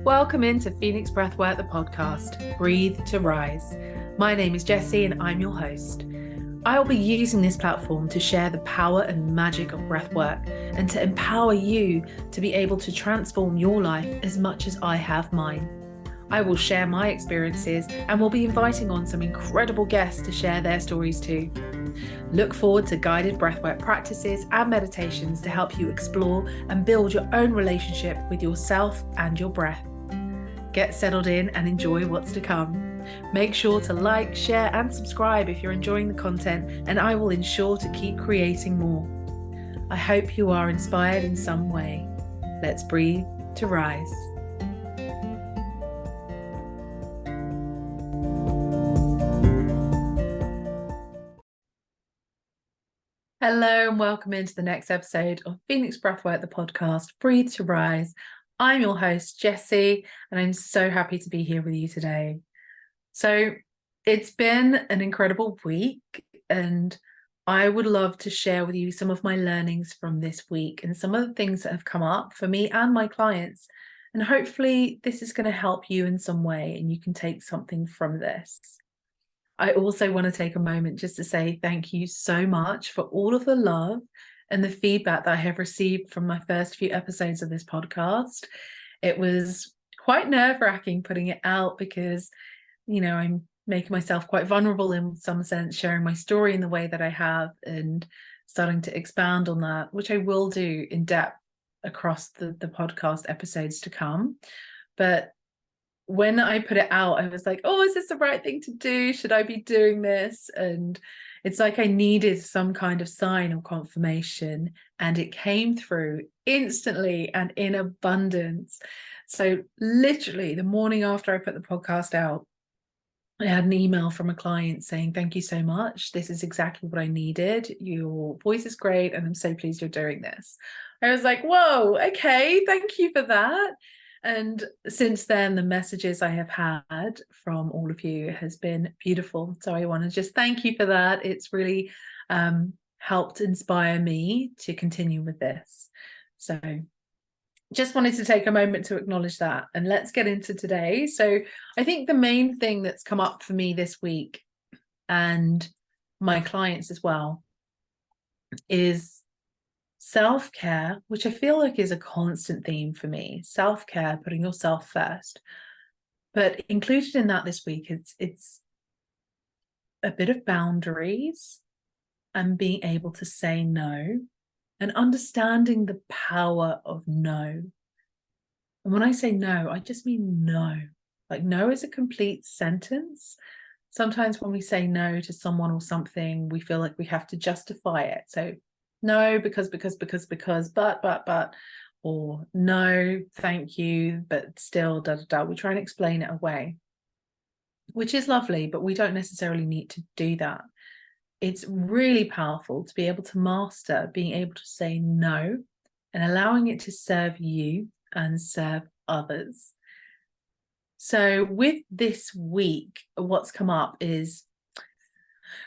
Welcome into Phoenix Breathwork, the podcast, Breathe to Rise. My name is Jessie and I'm your host. I'll be using this platform to share the power and magic of breathwork and to empower you to be able to transform your life as much as I have mine. I will share my experiences and will be inviting on some incredible guests to share their stories too. Look forward to guided breathwork practices and meditations to help you explore and build your own relationship with yourself and your breath. Get settled in and enjoy what's to come. Make sure to like, share and subscribe if you're enjoying the content, and I will ensure to keep creating more. I hope you are inspired in some way. Let's breathe to rise. Hello and welcome into the next episode of Phoenix Breathwork, the podcast, Breathe to Rise. I'm your host, Jessie, and I'm so happy to be here with you today. So it's been an incredible week, and I would love to share with you some of my learnings from this week and some of the things that have come up for me and my clients. And hopefully this is going to help you in some way and you can take something from this. I also want to take a moment just to say thank you so much for all of the love and the feedback that I have received from my first few episodes of this podcast. It was quite nerve-wracking putting it out because, I'm making myself quite vulnerable in some sense, sharing my story in the way that I have and starting to expand on that, which I will do in depth across the podcast episodes to come. But when I put it out, I was like, oh, is this the right thing to do? Should I be doing this? And it's like I needed some kind of sign or confirmation, and it came through instantly and in abundance. So literally the morning after I put the podcast out, I had an email from a client saying, thank you so much. This is exactly what I needed. Your voice is great, and I'm so pleased you're doing this. I was like, whoa, okay, thank you for that. And since then, the messages I have had from all of you has been beautiful. So I want to just thank you for that. It's really helped inspire me to continue with this. So just wanted to take a moment to acknowledge that. And let's get into today. So I think the main thing that's come up for me this week and my clients as well is self-care, which I feel like is a constant theme for me. Self-care, putting yourself first. But included in that this week, it's a bit of boundaries and being able to say no and understanding the power of no. And when I say no, I just mean no. Like no is a complete sentence. Sometimes when we say no to someone or something, we feel like we have to justify it. So no, because, but, or no, thank you, but still, We try and explain it away, which is lovely, but we don't necessarily need to do that. It's really powerful to be able to master being able to say no and allowing it to serve you and serve others. So with this week, what's come up is,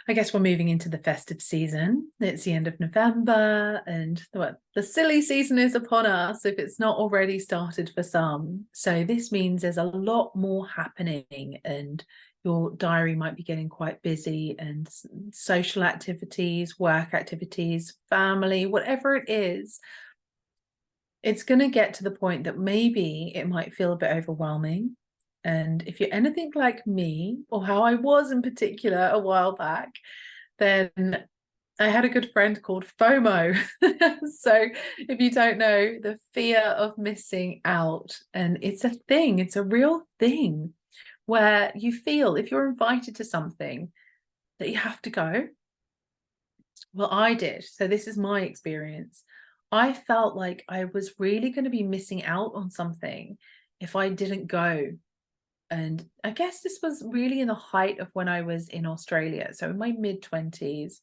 I guess we're moving into the festive season. It's the end of November and the silly season is upon us if it's not already started for some. So this means there's a lot more happening and your diary might be getting quite busy, and social activities, work activities, family, whatever it is, it's going to get to the point that maybe it might feel a bit overwhelming. And if you're anything like me, or how I was in particular a while back, then I had a good friend called FOMO. So if you don't know, the fear of missing out, and it's a thing, it's a real thing where you feel if you're invited to something that you have to go. Well, I did. So this is my experience. I felt like I was really going to be missing out on something if I didn't go. And I guess this was really in the height of when I was in Australia, so in my mid-20s.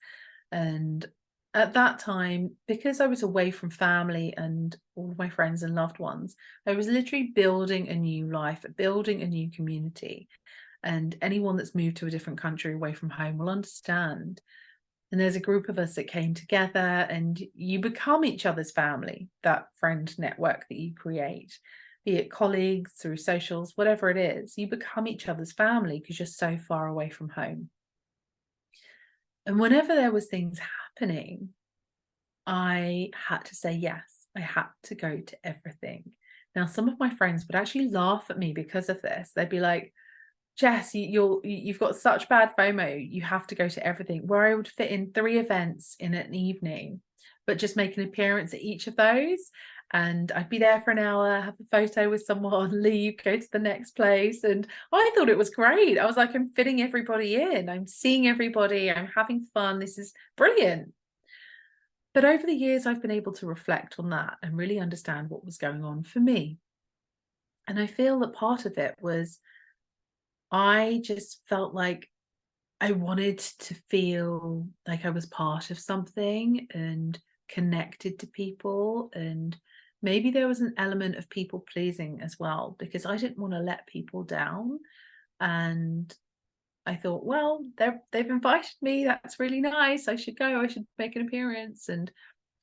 And at that time, because I was away from family and all of my friends and loved ones, I was literally building a new life, building a new community. And anyone that's moved to a different country away from home will understand. And there's a group of us that came together, and you become each other's family, that friend network that you create. be it colleagues, through socials, whatever it is, you become each other's family because you're so far away from home. And whenever there was things happening, I had to say yes. I had to go to everything. Now, some of my friends would actually laugh at me because of this. They'd be like, Jess, you've got such bad FOMO. You have to go to everything. Where I would fit in 3 events in an evening, but just make an appearance at each of those. And I'd be there for an hour, have a photo with someone, leave, go to the next place. And I thought it was great. I was like, I'm fitting everybody in. I'm seeing everybody. I'm having fun. This is brilliant. But over the years, I've been able to reflect on that and really understand what was going on for me. And I feel that part of it was I just felt like I wanted to feel like I was part of something and connected to people. And maybe there was an element of people pleasing as well, because I didn't want to let people down. And I thought, well, they've invited me. That's really nice. I should go. I should make an appearance. And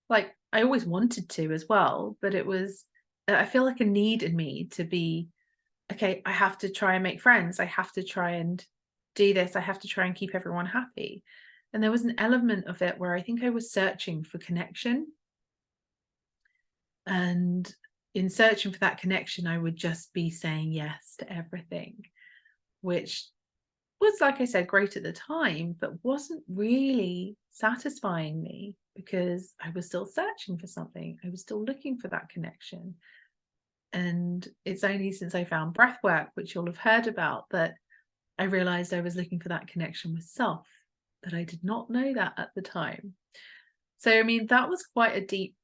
like, I always wanted to as well, but I feel like a need in me to be, okay, I have to try and make friends. I have to try and do this. I have to try and keep everyone happy. And there was an element of it where I think I was searching for connection. And in searching for that connection, I would just be saying yes to everything, which was, like I said, great at the time, but wasn't really satisfying me because I was still searching for something. I was still looking for that connection. And it's only since I found breath work, which you'll have heard about, that I realized I was looking for that connection with self, but I did not know that at the time. So, I mean, that was quite a deep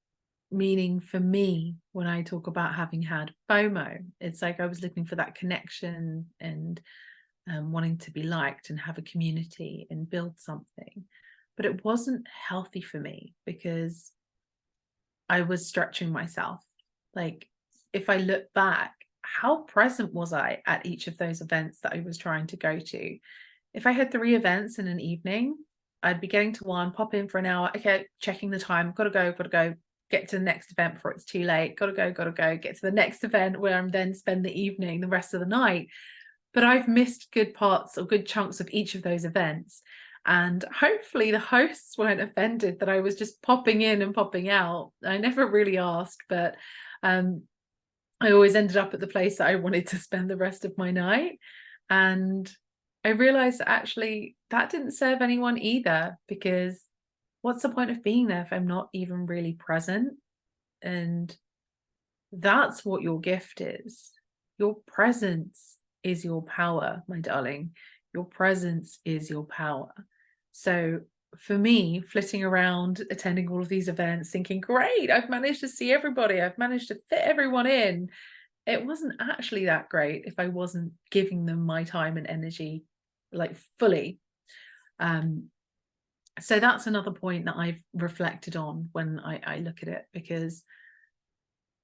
meaning for me when I talk about having had FOMO. It's like I was looking for that connection and wanting to be liked and have a community and build something. But it wasn't healthy for me because I was stretching myself. Like, if I look back, how present was I at each of those events that I was trying to go to? If I had 3 events in an evening, I'd be getting to one, pop in for an hour, okay, checking the time, gotta go, get to the next event before it's too late, gotta go, get to the next event where I'm then spend the evening, the rest of the night. But I've missed good parts or good chunks of each of those events. And hopefully the hosts weren't offended that I was just popping in and popping out. I never really asked, but I always ended up at the place that I wanted to spend the rest of my night. And I realized that actually that didn't serve anyone either, because what's the point of being there if I'm not even really present? And that's what your gift is. Your presence is your power, my darling. Your presence is your power. So for me, flitting around, attending all of these events, thinking, great, I've managed to see everybody, I've managed to fit everyone in. It wasn't actually that great if I wasn't giving them my time and energy, like, fully. So that's another point that I've reflected on when I look at it, because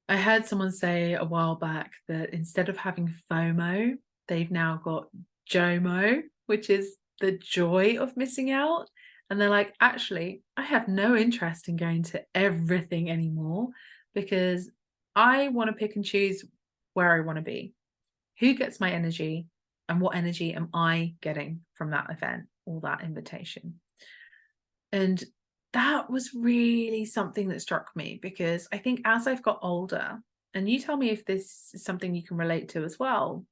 I heard someone say a while back that instead of having FOMO, they've now got JOMO, which is the joy of missing out. And they're like, actually, I have no interest in going to everything anymore, because I want to pick and choose where I want to be, who gets my energy, and what energy am I getting from that event or that invitation. And that was really something that struck me, because I think as I've got older, and you tell me if this is something you can relate to as well,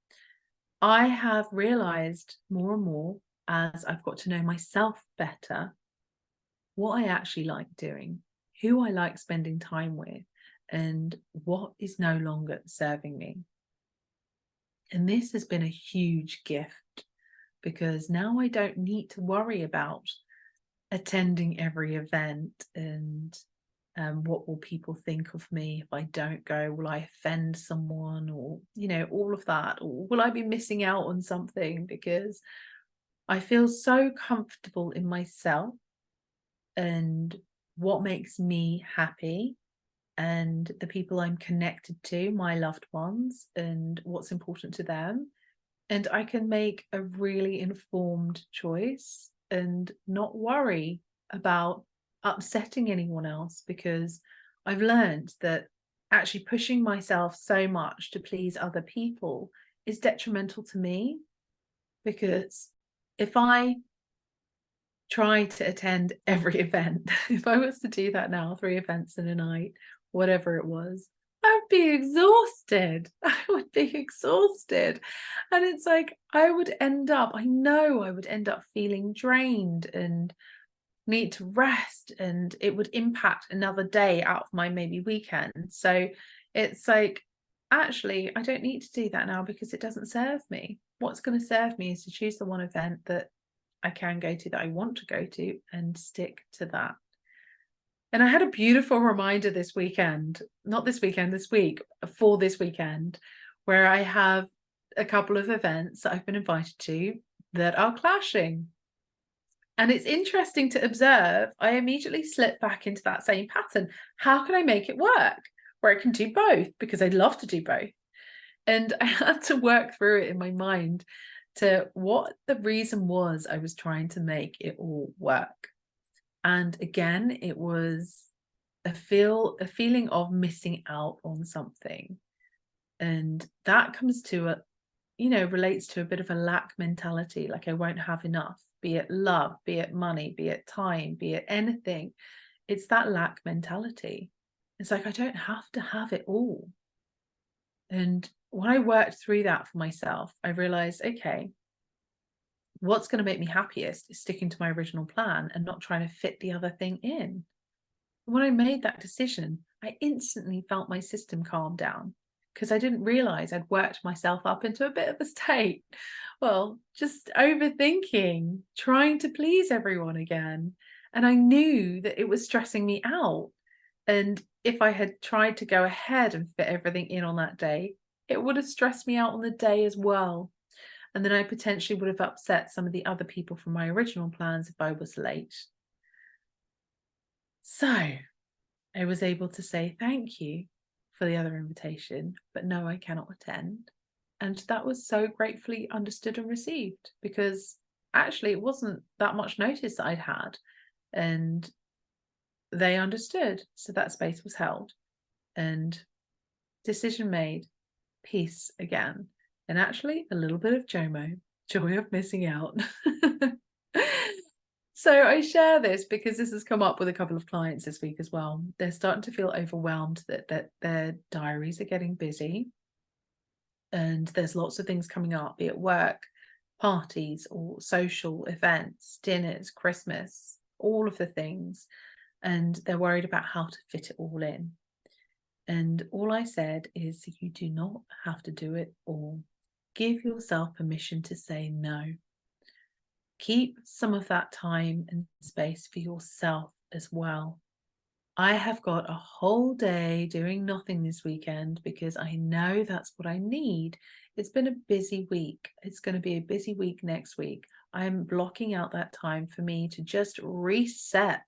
I have realized more and more as I've got to know myself better, what I actually like doing, who I like spending time with, and what is no longer serving me. And this has been a huge gift, because now I don't need to worry about attending every event and what will people think of me if I don't go? Will I offend someone, or, all of that? Or will I be missing out on something? Because I feel so comfortable in myself and what makes me happy, and the people I'm connected to, my loved ones, and what's important to them. And I can make a really informed choice and not worry about upsetting anyone else, because I've learned that actually pushing myself so much to please other people is detrimental to me, because if I try to attend every event, if I was to do that now, 3 events in a night, whatever it was, I would be exhausted. I would be exhausted. And it's like I know I would end up feeling drained and need to rest, and it would impact another day out of my maybe weekend. So it's like, actually, I don't need to do that now because it doesn't serve me. What's going to serve me is to choose the one event that I can go to, that I want to go to, and stick to that. And I had a beautiful reminder this weekend, not this weekend, this week, for this weekend, where I have a couple of events that I've been invited to that are clashing. And it's interesting to observe. I immediately slip back into that same pattern. How can I make it work where I can do both? Because I'd love to do both. And I had to work through it in my mind to what the reason was I was trying to make it all work. And again, it was a feeling of missing out on something. And that comes to relates to a bit of a lack mentality, like I won't have enough, be it love, be it money, be it time, be it anything. It's that lack mentality. It's like I don't have to have it all. And when I worked through that for myself, I realized, okay, what's going to make me happiest is sticking to my original plan and not trying to fit the other thing in. When I made that decision, I instantly felt my system calm down, because I didn't realize I'd worked myself up into a bit of a state. Well, just overthinking, trying to please everyone again. And I knew that it was stressing me out. And if I had tried to go ahead and fit everything in on that day, it would have stressed me out on the day as well. And then I potentially would have upset some of the other people from my original plans if I was late. So I was able to say thank you for the other invitation, but no, I cannot attend. And that was so gratefully understood and received, because actually it wasn't that much notice that I'd had, and they understood. So that space was held and decision made, peace again. And actually a little bit of JOMO, joy of missing out. So I share this because this has come up with a couple of clients this week as well. They're starting to feel overwhelmed that their diaries are getting busy, and there's lots of things coming up, be it work, parties, or social events, dinners, Christmas, all of the things. And they're worried about how to fit it all in. And all I said is, you do not have to do it all. Give yourself permission to say no. Keep some of that time and space for yourself as well. I have got a whole day doing nothing this weekend because I know that's what I need. It's been a busy week. It's going to be a busy week next week. I'm blocking out that time for me to just reset,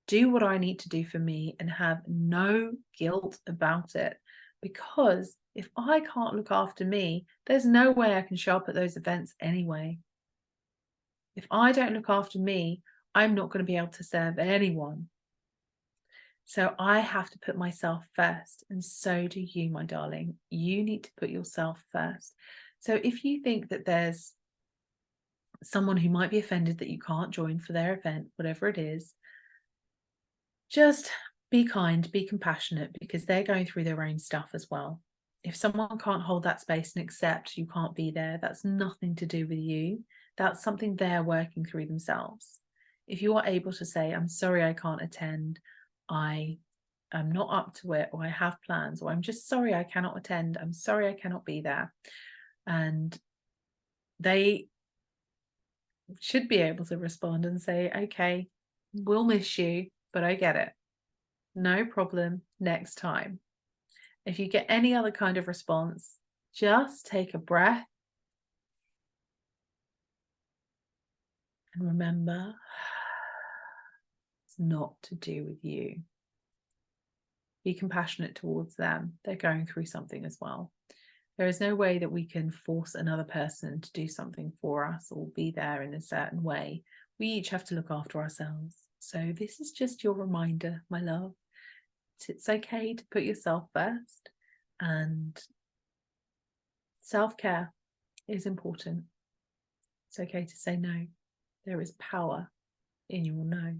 do what I need to do for me, and have no guilt about it. Because if I can't look after me, there's no way I can show up at those events anyway. If I don't look after me, I'm not going to be able to serve anyone. So I have to put myself first, and so do you, my darling. You need to put yourself first. So if you think that there's someone who might be offended that you can't join for their event, whatever it is, just be kind, be compassionate, because they're going through their own stuff as well. If someone can't hold that space and accept you can't be there, that's nothing to do with you. That's something they're working through themselves. If you are able to say, I'm sorry I can't attend, I am not up to it, or I have plans, or I'm just sorry I cannot attend, I'm sorry I cannot be there. And they should be able to respond and say, okay, we'll miss you, but I get it. No problem, next time. If you get any other kind of response, just take a breath and remember, it's not to do with you. Be compassionate towards them. They're going through something as well. There is no way that we can force another person to do something for us or be there in a certain way. We each have to look after ourselves. So this is just your reminder, my love, it's okay to put yourself first, and self-care is important. It's okay to say no. There is power in your no.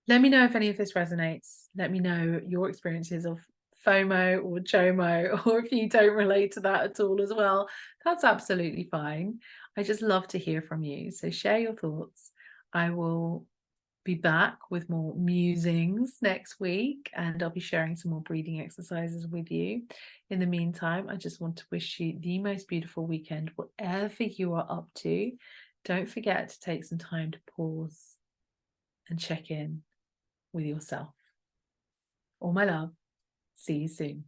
Let me know if any of this resonates. Let me know your experiences of FOMO or JOMO, or if you don't relate to that at all as well. That's absolutely fine. I just love to hear from you. So share your thoughts. I will be back with more musings next week, and I'll be sharing some more breathing exercises with you. In the meantime, I just want to wish you the most beautiful weekend, whatever you are up to. Don't forget to take some time to pause and check in with yourself. All my love. See you soon.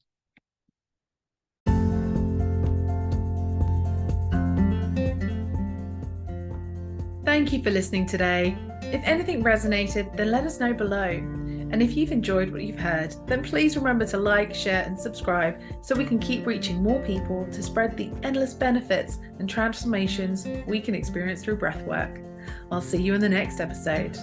Thank you for listening today. If anything resonated, then let us know below. And if you've enjoyed what you've heard, then please remember to like, share, and subscribe so we can keep reaching more people to spread the endless benefits and transformations we can experience through breathwork. I'll see you in the next episode.